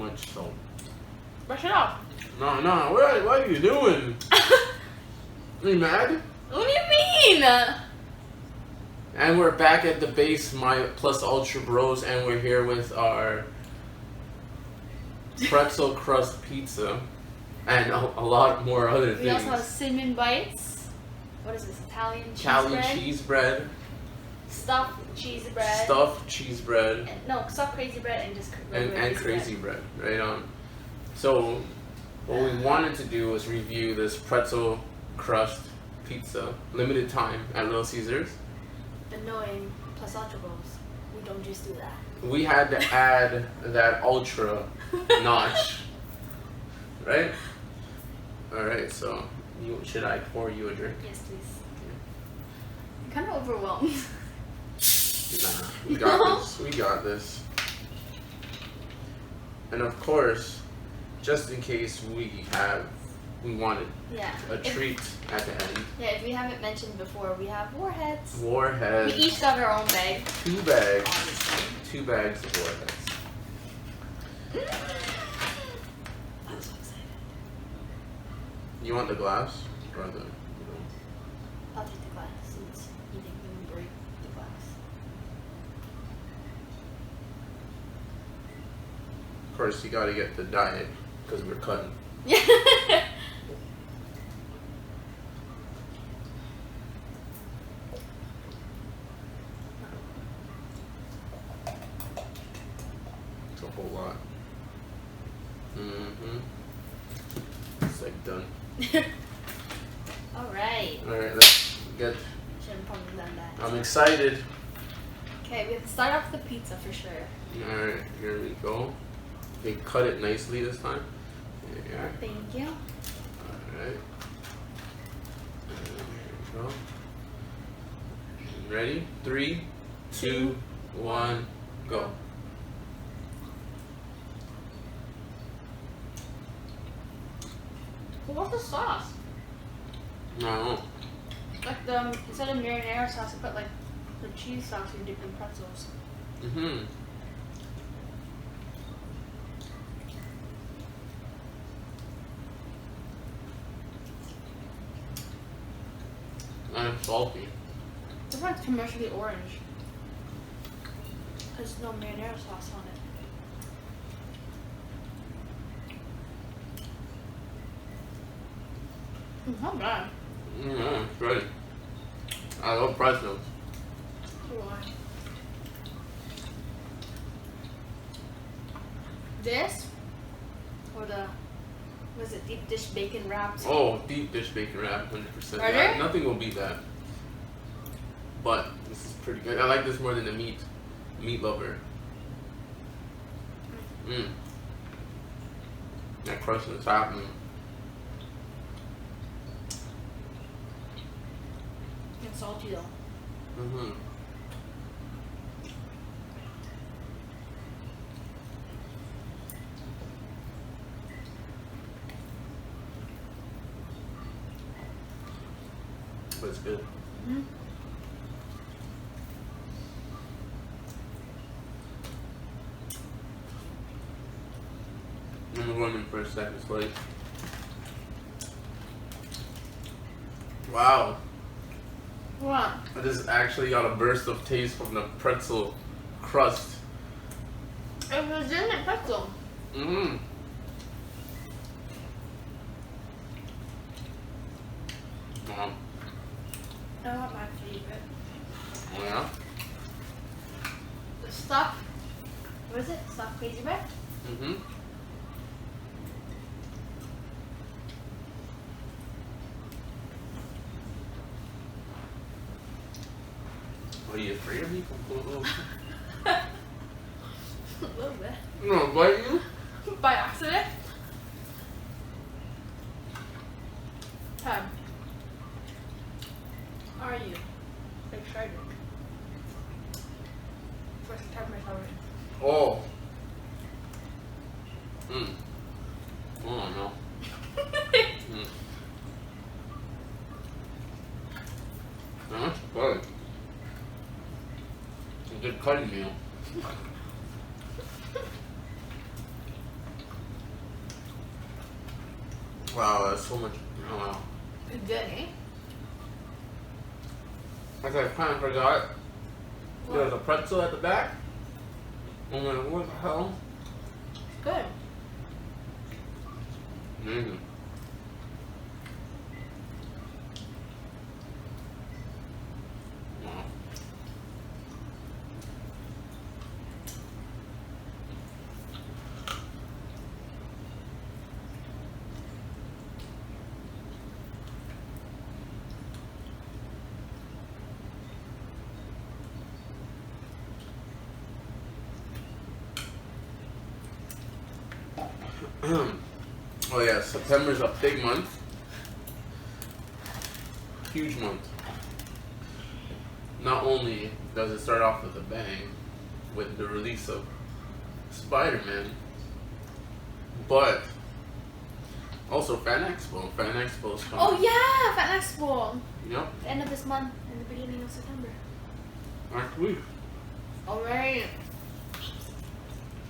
much salt. Brush it off. No, what are you doing? Are you mad? What do you mean? And we're back at the base, my plus ultra bros, and we're here with our pretzel crust pizza and a lot more other We things. also have cinnamon bites. What is this? Italian cheese Italian bread? cheese bread, Stuffed cheese bread. stuffed cheese bread, And, no, stuffed crazy bread and just and crazy bread. Right on. So, what we wanted to do was review this pretzel crust pizza, limited time at Little Caesars. Annoying plus ultra bowls. We don't just do that. We had to add that ultra notch, right? All right. So, should I pour you a drink? Yes, please. I'm kind of overwhelmed. Nah, we got this. We got this. And of course, just in case we wanted Yeah. a treat at the end. Yeah, if we haven't mentioned before, we have warheads. Warheads. We each got our own bag. 2 bags. Obviously. 2 bags of warheads. I'm so excited. You want the glass or the? I'll take the glass since you think we would break the glass. Of course, you got to get the diet because we're cutting. Yeah. It's a whole lot. It's like done. Alright. All right, let's get. Should have probably done that. I'm excited. Okay, we have to start off with the pizza for sure. All right, here we go. They cut it nicely this time. Yeah. Thank you. Alright. There we go. Ready? 3, 2, 1, go. What's the sauce? No. Like the instead of marinara sauce, I put like the cheese sauce in different pretzels. Mm-hmm. And salty. This one's commercially orange. There's no marinara sauce on it. Not bad. Yeah, it's great. I love pretzels. Why? This or the was it deep dish bacon wraps? Oh, deep dish bacon wrap, 100%. Are there? Nothing will beat that. But this is pretty good. I like this more than the meat lover. That crust on the top. It's salty though. But it's good. I'm going in for a second slice. Wow. What? I just actually got a burst of taste from the pretzel crust. It was in the pretzel. Wow. I want my favorite. Oh yeah? The stuff. What is it? Stuffed crazy bread? Are you afraid of me? A little bit. No, bite you? By accident? How are you? Excited. First time recovering. Oh. Oh no. That's good. It's a good cutting meal. Wow, that's so much. Oh, wow. It's good, eh? Like I kind of forgot. What? There's a pretzel at the back. I'm like, what the hell? It's good. Amazing. Wow. Oh yeah, September's a big month. Huge month. Not only does it start off with a bang with the release of Spider-Man, but also Fan Expo. Fan Expo's coming. Oh yeah, Fan Expo. Yep. The end of this month and the beginning of September. Next week. Alright.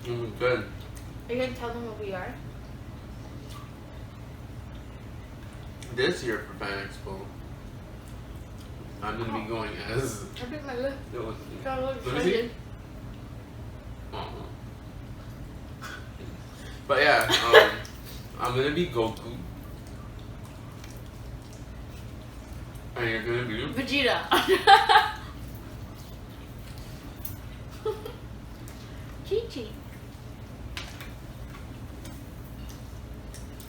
Good. Are you gonna tell them what we are? This year for Fan Expo, I'm gonna be going as. I bit my lip. Got a little Let me see. excited. But yeah, I'm gonna be Goku, and you're gonna be. Vegeta. Chi-Chi.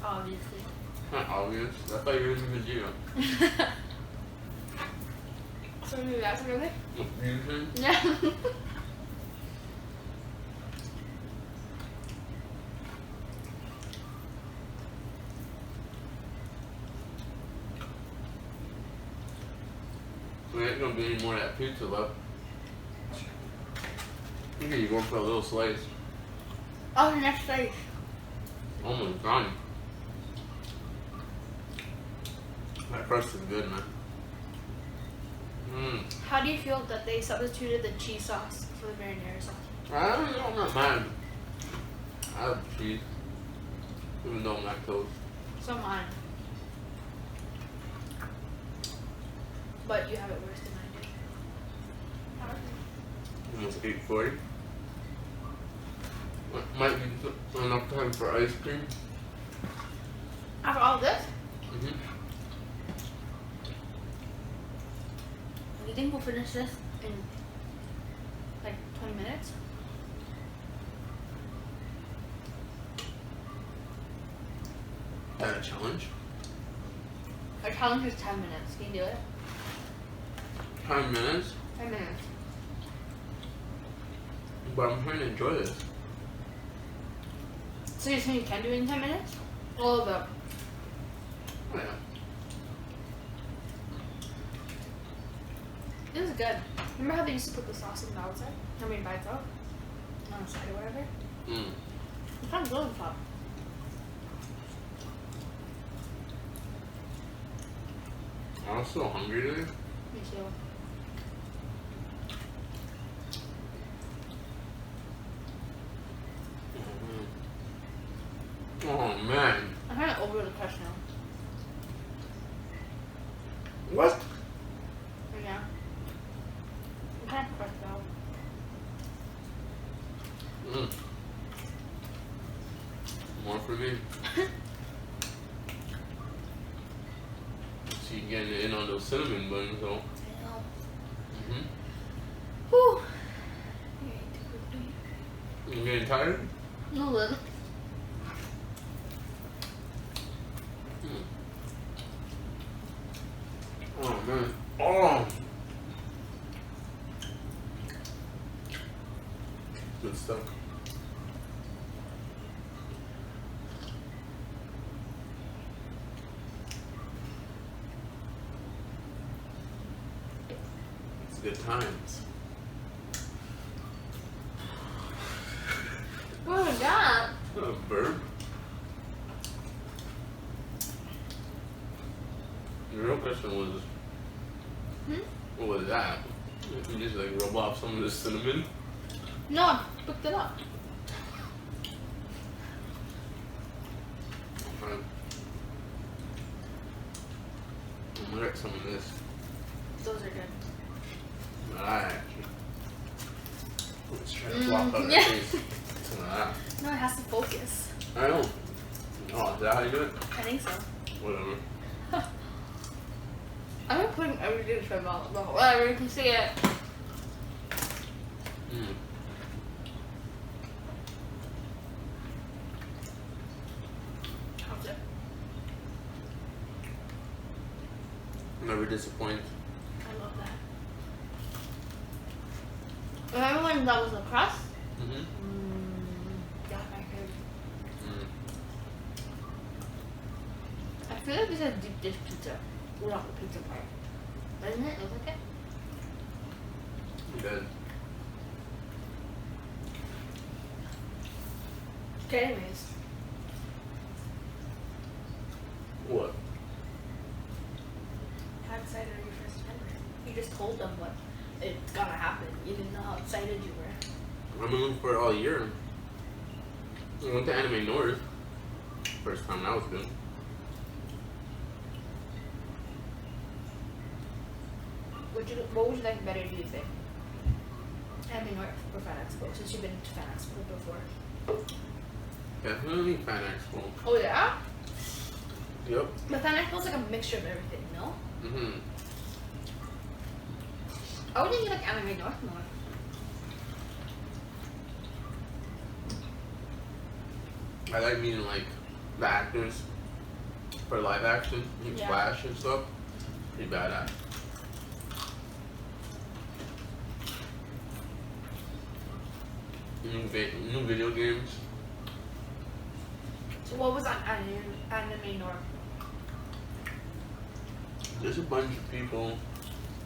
Obviously. Not obvious. I thought you were gonna be Vegeta. So maybe that's okay? Fusion. Yeah. There ain't gonna be any more of that pizza left. You can go for a little slice. Oh, the next stage. Almost gone. That crust is good, man. How do you feel that they substituted the cheese sauce for the marinara sauce? I'm not mad. I have cheese. Even though I'm lactose. So mine. But you have it worse than I do. Almost 8:40. Might be enough time for ice cream. After all this, Mm-hmm. do you think we'll finish this in like 20 minutes? Is that a challenge? Our challenge is 10 minutes. Can you do it? 10 minutes? 10 minutes. But I'm trying to enjoy this. So you're saying you can do it in 10 minutes? All of it. Oh, yeah. This is good. Remember how they used to put the sauce on the outside? I mean, by itself? On the side or whatever? It's kind of good on the top. I'm so hungry today. Me too. Oh man. I'm kind of over the crust now. What? Yeah. I'm kind of crushed out. More for me. See you getting in on those cinnamon buns though. I know. Mm-hmm. Whew. You ate too quickly. You getting tired? No, little. Oh man. Oh. Good stuff. It's good times. What was that? A burp. The real question was, what was that? You just like rub off some of the cinnamon? No, I picked it up. Okay. get some of this. Those are good. Not I actually. Let's try to block out yeah. our face. Some of that. No, it has to focus. I know. Oh, is that how you do it? I think so. Whatever. I'm not putting everything in my mouth. Whatever, you can see it. Mm. How's it? Never disappoint. I love that. Remember when that was the crust? Mm-hmm. Yeah, I heard. Mm. I feel like it's a deep dish pizza without the pizza part. Doesn't it? Look like it? Good. Okay, anyways. What? How excited are you for September? You just told them what it's gonna happen. You didn't know how excited you were. I've been looking for it all year. I went to Anime North. First time that was good. What would you like better, do you think? Anime North or Fan Expo, since you've been to Fan Expo before. Definitely Fan Expo. Oh yeah? Yep. But Fan Expo is like a mixture of everything, no? Mm-hmm. I would think you like Anime North more. I like meeting like the actors for live action, like Yeah. Splash and stuff. Pretty badass. New video games. So what was on Anime North? There's a bunch of people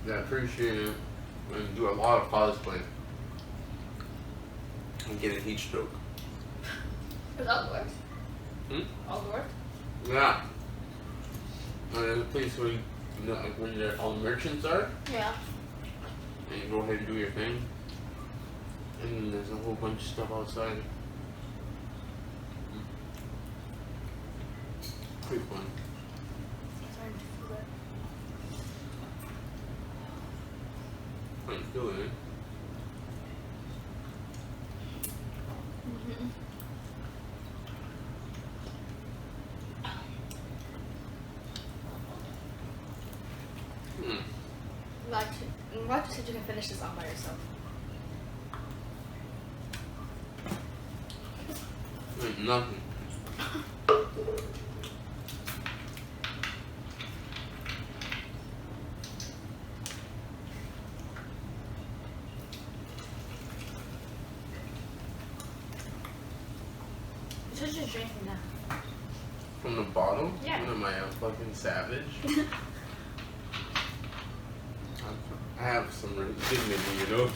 that appreciate it and do a lot of cosplay and get a heat stroke. It was outdoors. Outdoors? Yeah. And there's a place where you know, like where all the merchants are, Yeah. and you go ahead and do your thing. And then there's a whole bunch of stuff outside. Pretty fun. Sorry to feel that. Fun feeling. Mm-hmm. Hmm. I'm glad you said you can finish this all by yourself. Like nothing. You should just drink from that. From the bottle? Yeah. What am I, a fucking savage? I have some dignity, you know?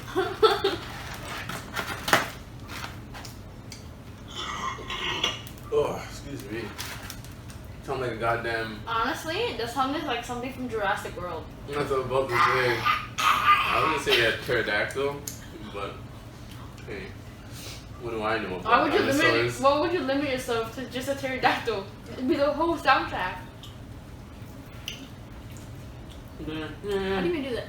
Oh, excuse me. Sound like a goddamn... Honestly, this song is like something from Jurassic World. That's what I was about to say. I was gonna say a pterodactyl, but hey, what do I know about Why would you dinosaurs? what would you limit yourself to just a pterodactyl? It'd be the whole soundtrack. How do you even do that?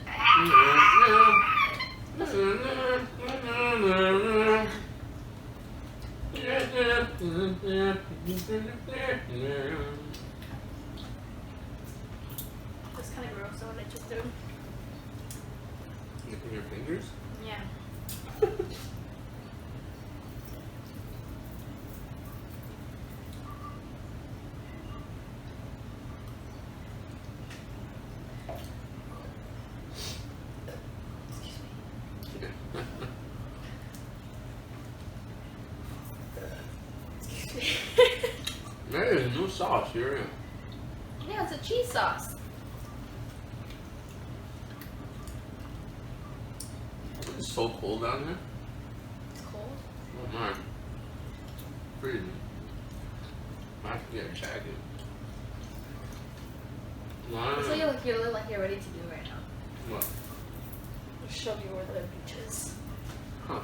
That's kind of gross, so what I just do. Licking your fingers? Yeah. There's no sauce here. Yeah, it's a cheese sauce. It's so cold down here. It's cold. Oh my. Freezing. I have to get a jacket. Why? It's like you look like you're ready to do right now. What? I'll show you where the beach is. Huh.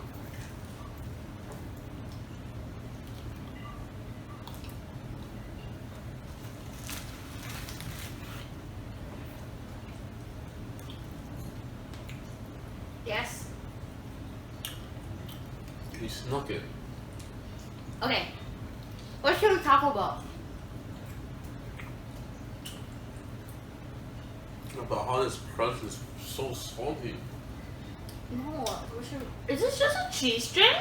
snuck it. Okay. What should we talk about? But how this crust is so salty. No, what should we... Is this just a cheese string?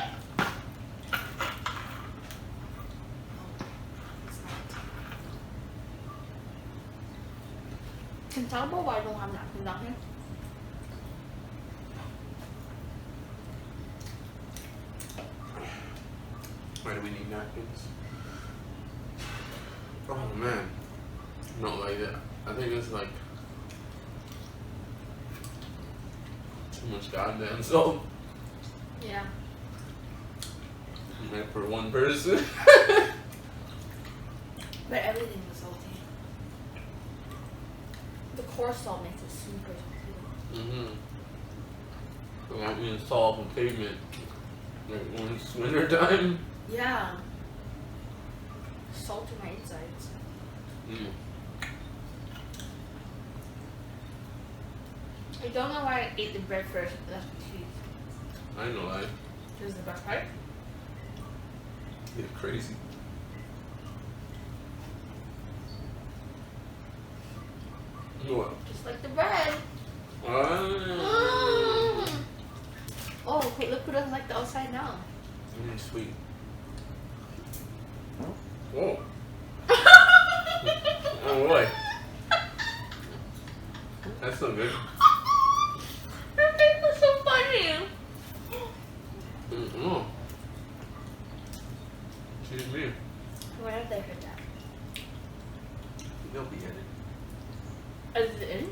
Can you tell about why I don't have napkins down here? Why do we need napkins? Oh man. No, like that. I think it's like too much goddamn salt. Yeah. Like for one person. But everything is salty. The coarse salt makes it super salty. So that means salt from pavement. Like when it's winter time. Yeah. Salt to my insides. I don't know why I ate the bread first, but that's the cheese. I know that. This is the best part. You're crazy. What? Just like the bread. Ah. Oh, look who doesn't like the outside now. Sweet. Whoa. Oh boy. That's so good. Your face was so funny. Oh. Excuse me. Where have they heard that? They'll be in it. Is it in?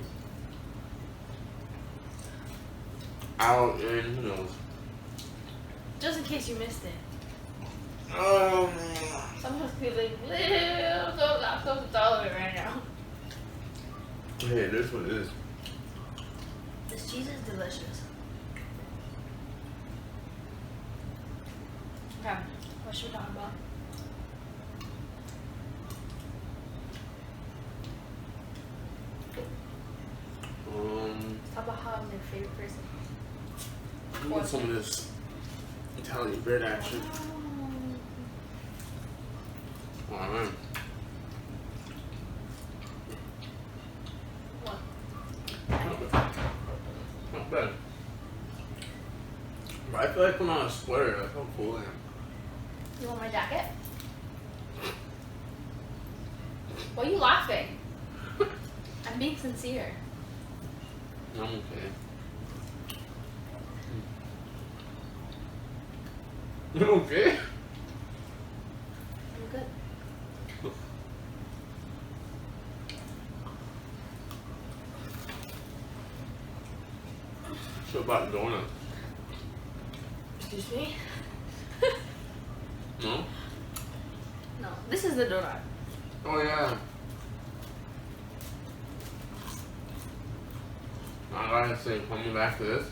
Out in, who knows? Just in case you missed it. Oh. Someone's feeling little, so I'm supposed to tell it right now. Hey, this one is. This cheese is delicious. Okay, what should we talk about? Talk about how I'm your favorite person. I want some of this Italian bread action. Oh man. What? Not bad. But I feel like when I was sweater, that's how cool I am. You want my jacket? Why are you laughing? I'm being sincere. I'm okay. You okay? I'm good. So about donuts. Excuse me? No? No, this is the donut. Oh yeah. I gotta say, coming back to this.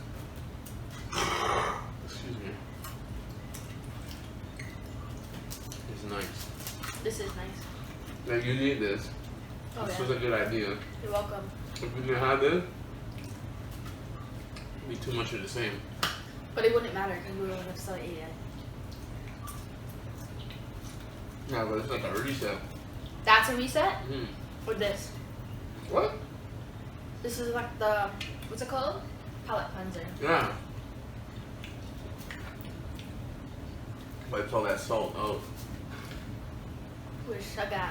Excuse me. It's nice. This is nice. Like you need this. Oh, This yeah. was a good idea. You're welcome. If we didn't have this, it'd be too much of the same. But it wouldn't matter because we would have still ate it. Yeah, but it's like a reset. That's a reset? Mm. Or this? What? This is like the, what's it called? Palate cleanser. Yeah. Wipes all that salt out. With sugar.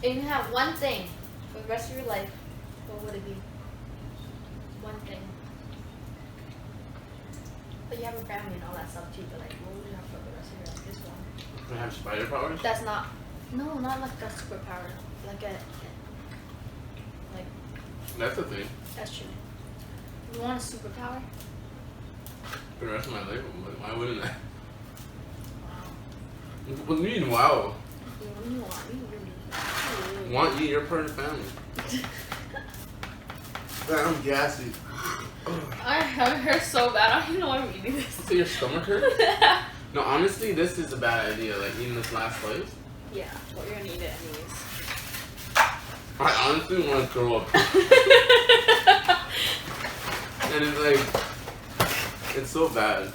If you have one thing for the rest of your life, what would it be? One thing. But you have a family and all that stuff too, but like, what would you have for the rest of your life? This one. Can I have spider powers? That's not, no, not like a superpower. Like a, like, That's the thing. that's true. You want a superpower? For the rest of my life, why wouldn't I? Wow. What do you mean, wow? You want, you really. Want you, you're part of the family. Man, I'm gassy. I hurt so bad. I don't even know why I'm eating this. So your stomach hurts? No, honestly, this is a bad idea. Like eating this last slice. Yeah, well, you're gonna eat it anyways. I honestly want to throw up. And it's like, It's so bad.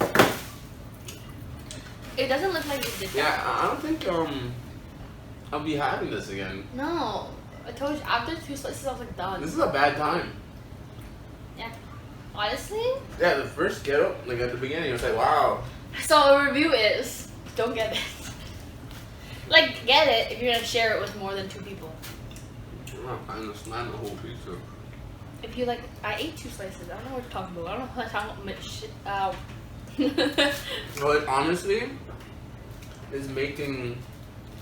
It doesn't look like you did that. Yeah, I don't think I'll be having this again. No. I told you, after 2 slices, I was like, done. This is a bad time. Yeah. Honestly? Yeah, the first get up, like at the beginning, it was like, wow. So a review is, don't get it. Like, get it if you're gonna share it with more than 2 people. I'm not trying to slam the whole pizza. If you like, I ate 2 slices. I don't know what you're talking about. I don't know what I'm talking about shit. Well, it honestly is making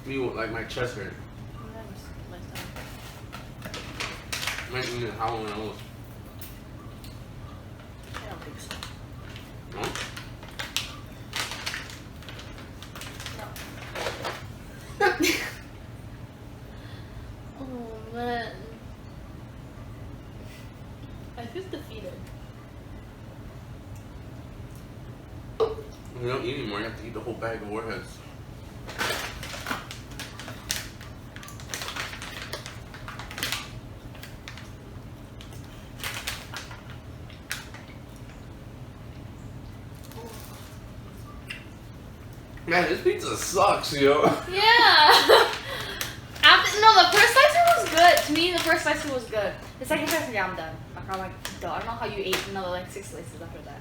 me like my chest hurt. Making me howl my nose. I don't think so. No? No. Oh man. I feel defeated. You don't eat anymore, you have to eat the whole bag of Warheads. Man, this pizza sucks, yo. Yeah. The first slicer was good. To me, the first slicer was good. The second slicer, yeah, I'm done. Like, I'm like, duh. I don't know how you ate another like 6 slices after that.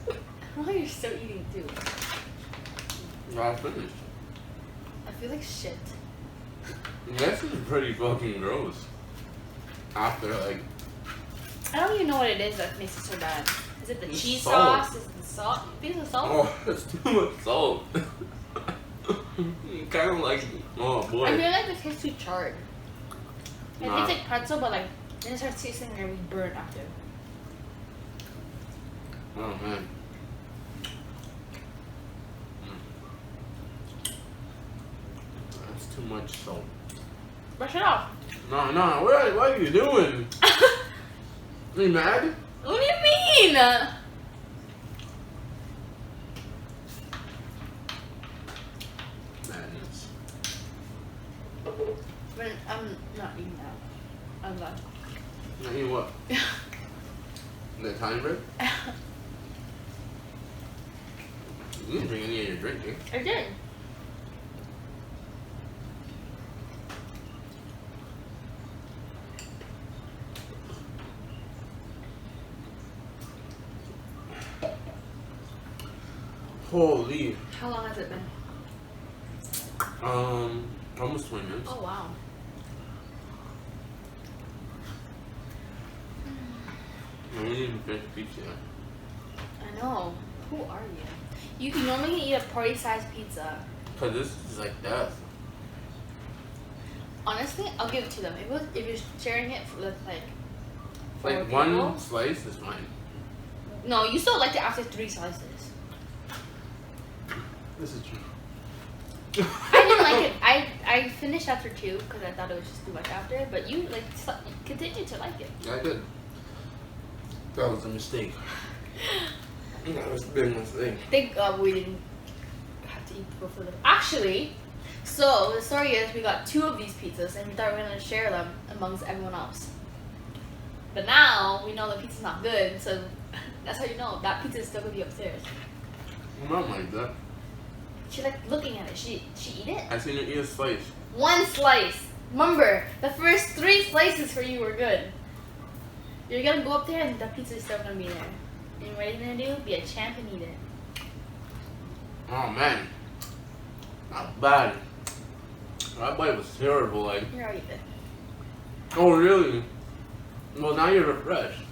I don't know how you're still eating too. I finished. I feel like shit. This is pretty fucking gross. After like, I don't even know what it is that makes it so bad. Is it the It's cheese salt. sauce? Is it the salt? Piece of salt? oh, it's too much salt. Kind of like, oh boy. I feel like it tastes too charred. It Nah. tastes like pretzel, but like then it starts tasting really burnt after. Oh man. That's too much salt. Brush it off. No, what are you doing? Are you mad? What do you mean? Madness. But I'm not eating that. I'm done. Not eating what? The Italian bread? You didn't drink any of your drink, eh? I did. Holy. How long has it been? Almost 20 minutes. Oh wow. I didn't even finish pizza yet. I know. Who are you? You can normally eat a party-sized pizza. Cause this is like death. Honestly, I'll give it to them. If you're sharing it with like 4 Like people. one slice is fine. No, you still liked it after 3 slices. This is true. I didn't like it. I finished after 2 because I thought it was just too much after. But you like continued to like it. Yeah, I did. That was a mistake. That was a big mistake. Thank God we didn't have to eat both of them. Actually, so the story is we got 2 of these pizzas and we thought we were gonna share them amongst everyone else. But now we know the pizza's not good, so that's how you know that pizza is still gonna be upstairs. Not like that. She like looking at it. She eat it. I seen her eat a slice. 1 slice. Remember, the first 3 slices for you were good. You're gonna go up there and the pizza is still gonna be there. And what are you gonna do? Be a champ and eat it. Oh man. Not bad. That bite was terrible, like. Here, I'll eat it. Oh really? Well now you're refreshed.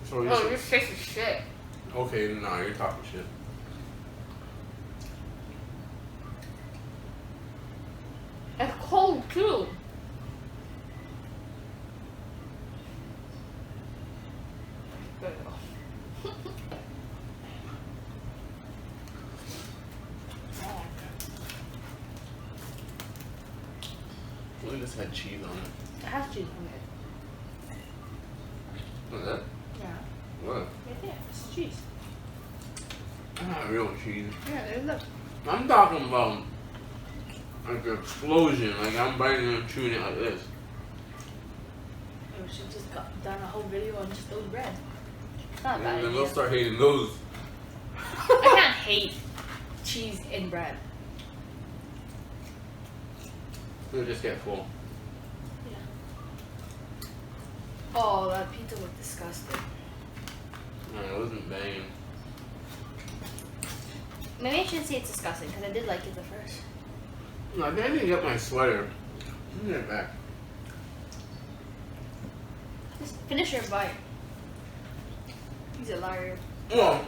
So you're Oh, this tastes shit. okay, nah, you're talking shit. It's cold too. There you go. Look at this had cheese on it. It has cheese on it. What's that? Yeah. What? Right there. It's cheese. That's not real cheese. Yeah, there, look. I'm talking about like an explosion. Like I'm biting and chewing it like this. Oh, she just got done a whole video on just those bread. not a bad And then idea. we'll start hating those. I can't hate cheese in bread. We'll just get full. Yeah. Oh, that pizza was disgusting. No, it wasn't banging. Maybe I shouldn't say it's disgusting because I did like it at first. No, I think I need to get my sweater. Let me get it back. Just finish your bite. He's a liar. Oh,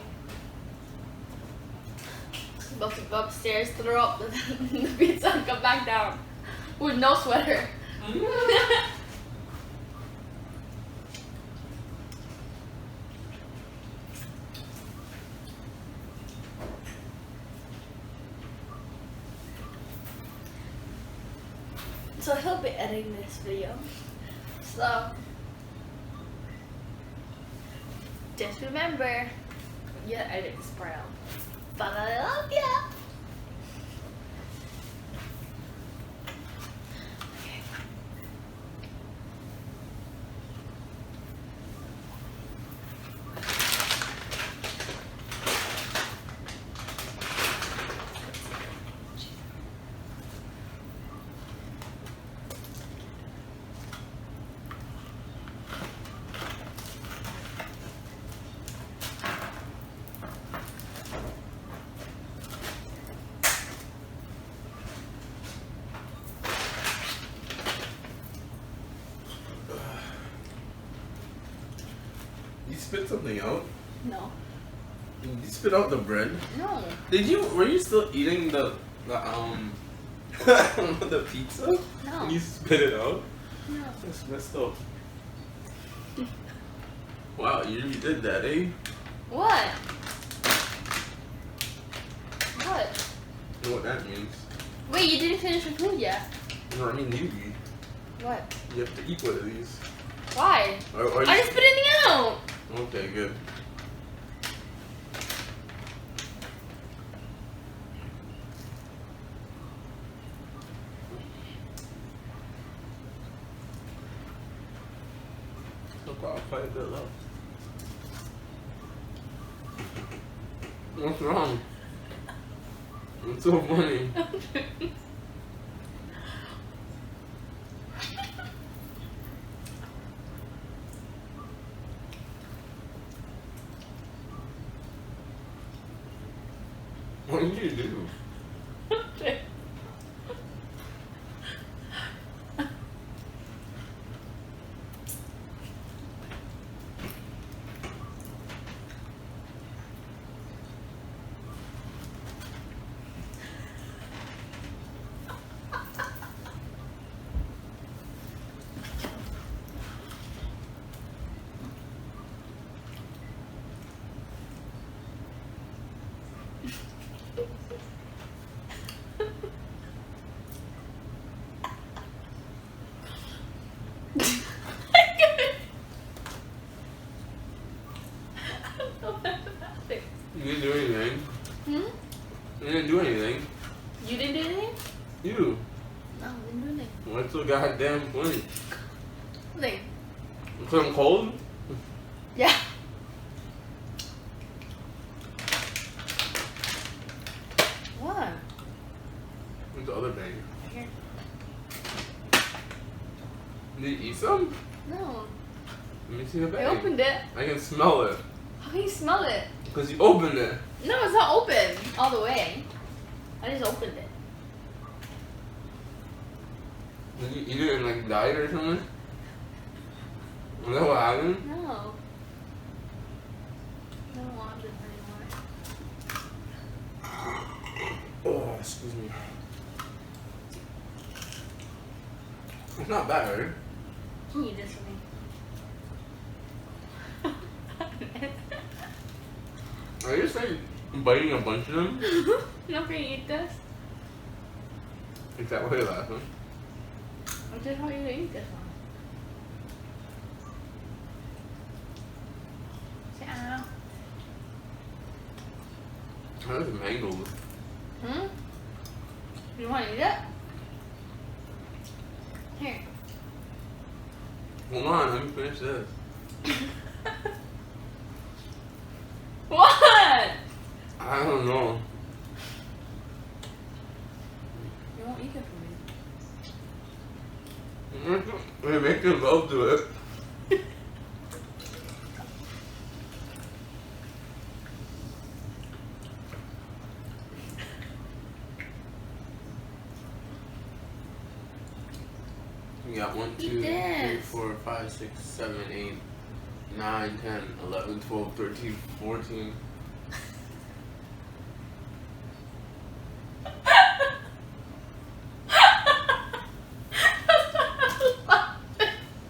About to go upstairs, throw up the pizza, and come back down with no sweater. So he'll be editing this video. So just remember, you gotta edit this part out. But I love ya. Okay. you spit something out? No. Did you spit out the bread? No. Did you? Were you still eating the the pizza? No. And you spit it out? No. That's messed up. Wow, you really did that, eh? What? What? You know what that means? Wait, you didn't finish your food yet. You know what I mean? You eat. What? You have to eat one of these. Why? Or I just put it out. Okay, good. I'll quite a bit left. What's wrong? It's so funny. What did you do? You didn't do anything. Hmm? You didn't do anything. You didn't do anything? You. No, I didn't do anything. What's so goddamn funny? Nothing. Because I'm cold? Yeah. What? What's the other bag? Here. Did you eat some? No. Let me see the bag. I opened it. I can smell it. How can you smell it? Because you opened it. No, it's not open all the way. I just opened it. Did you eat it and like died or something? Is that what happened? No. I don't want it anymore. Oh, excuse me. It's not bad, right? Can you eat this for me? Are you just like biting a bunch of them? Not gonna eat this. Is that what you're laughing? I just want you to eat this one. Say, ow. That is mangled. Hmm? You want to eat it? Here. Hold on, let me finish this. I don't know. You won't eat it for me. We're making love to it. We got 1, 2, 3, this. 4, 5, 6, 7, 8, 9, 10, 11, 12, 13, 14.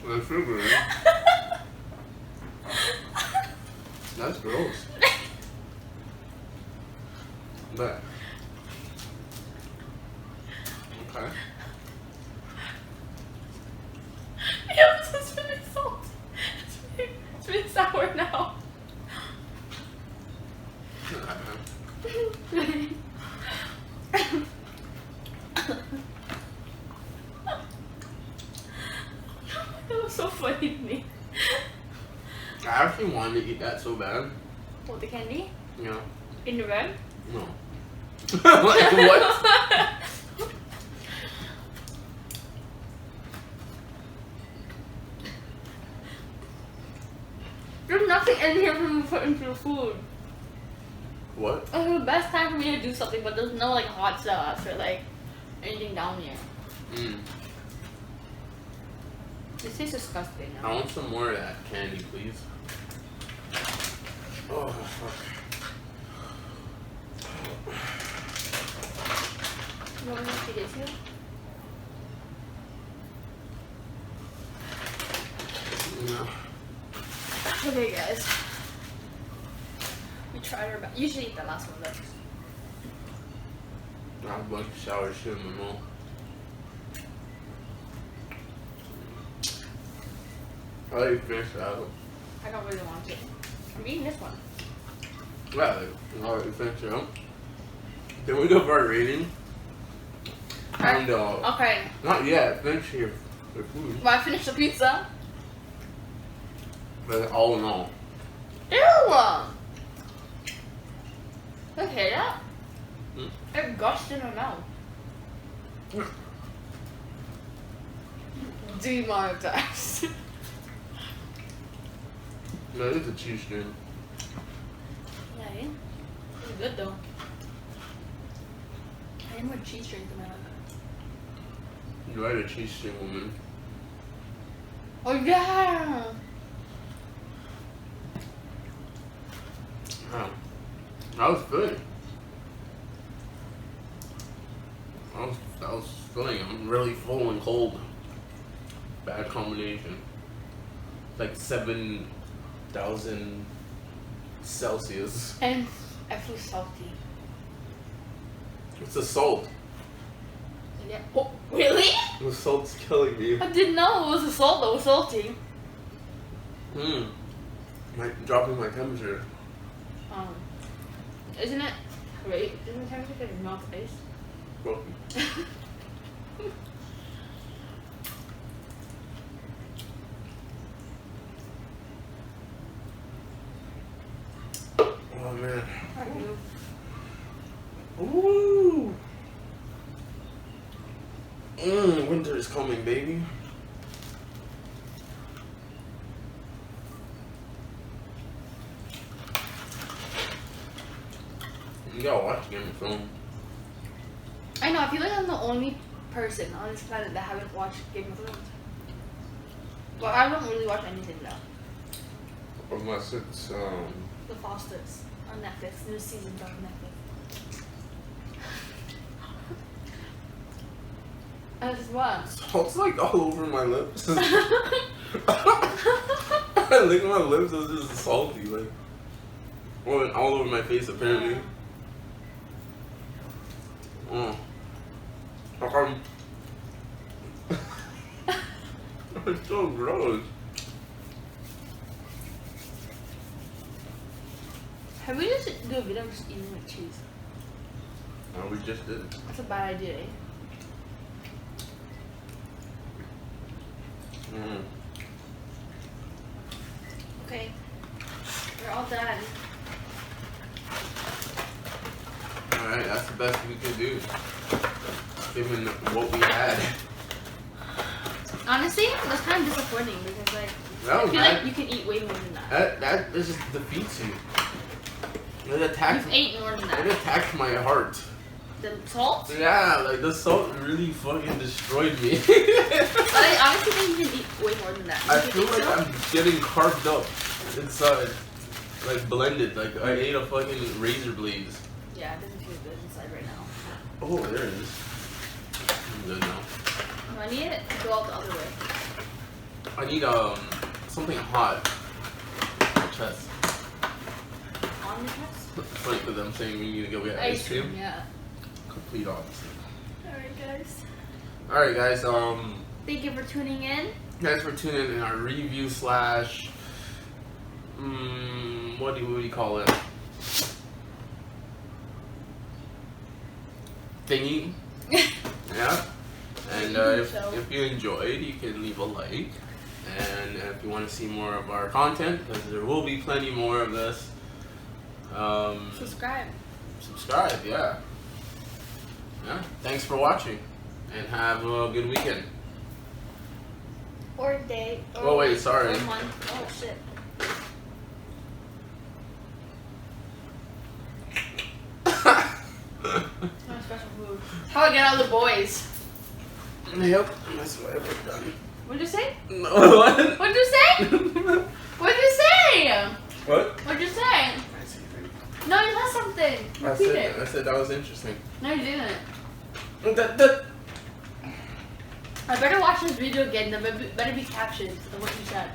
That's sugar. That's gross. But okay. Yeah, this is really salty. It's really sour now. That was so funny to me. I actually wanted to eat that so bad. What, the candy? Yeah. In the red? No. Like what? There's nothing in here for me to put into the food. What? It was the best time for me to do something, but there's no like hot sauce or like anything down here. Mm. This tastes disgusting I now. want some more of that candy, please. Oh, fuck. You want me to feed it to you? No. Okay, guys. We tried our best. You should eat the last one though. I have a bunch of sour shit in my mouth. I'll let you finish that out. I don't really want to. I'm eating this one. Yeah, I'll let you finish it out. Then we go for our rating. And, Okay. not yet. Finish your food. Well, I finished the pizza. But all in all. Ew! Okay, that? Hmm? It gushed in my mouth. Demonetized. No, it's a cheese string. Yeah, eh? It's good though. I need more cheese strings in my life. You are a cheese string woman. Oh yeah! Wow. That was good. I was feeling I'm really full and cold. Bad combination. Like 7,000 Celsius. And I feel salty. It's the salt. Yeah. Oh, really? The salt's killing me. I didn't know it was the salt that was salty. Dropping my temperature. Isn't it? Wait, isn't the temperature because melt ice? Well, oh man. Ooh. Winter is coming, baby. You gotta watch Game of Thrones. I know, I feel like I'm the only person on this planet that haven't watched Game of Thrones. Well, I don't really watch anything now. Unless it's, The Fosters on Netflix. New seasons on Netflix. As what? salt's like all over my lips. I lick my lips, it's just salty, like. Well, all over my face, apparently. It's so gross. Have we just do a video of just eating with cheese? No, we just did. That's a bad idea, eh? Okay. We're all done. Alright, that's the best we could do. Given what we had. Honestly, it was kind of disappointing because like No, I feel like you can eat way more than that. That just defeats you. It attacks. You've ate more than that. It attacked my heart. The salt? Yeah, like the salt really fucking destroyed me. I honestly think you can eat way more than that. I feel like I'm getting carved up inside, like blended. Like I ate a fucking razor blades. Yeah, it doesn't feel good inside right now. Oh, there it is. I'm good now. Oh, I need it to go out the other way. I need something hot. My chest. On the chest? It's funny because I'm saying we need to go get ice cream. Yeah. Complete opposite. Alright, guys. Alright, guys. Thank you for tuning in. Thanks for tuning in our review slash. What do you call it? Thingy. Yeah. And if you enjoyed, you can leave a like. And if you want to see more of our content, because there will be plenty more of this. Subscribe. Subscribe, yeah. Yeah. Thanks for watching, and have a good weekend. Or day. Or Oh wait, sorry. Or month. Oh shit. My special food. How I get all the boys. Yep, that's what I've done. What'd you say? No, what? What'd you say? What'd you say? What? What'd you say? No, you said something. Repeat it. I said that was interesting. No, you didn't. That. I better watch this video again. There better be captions of what you said.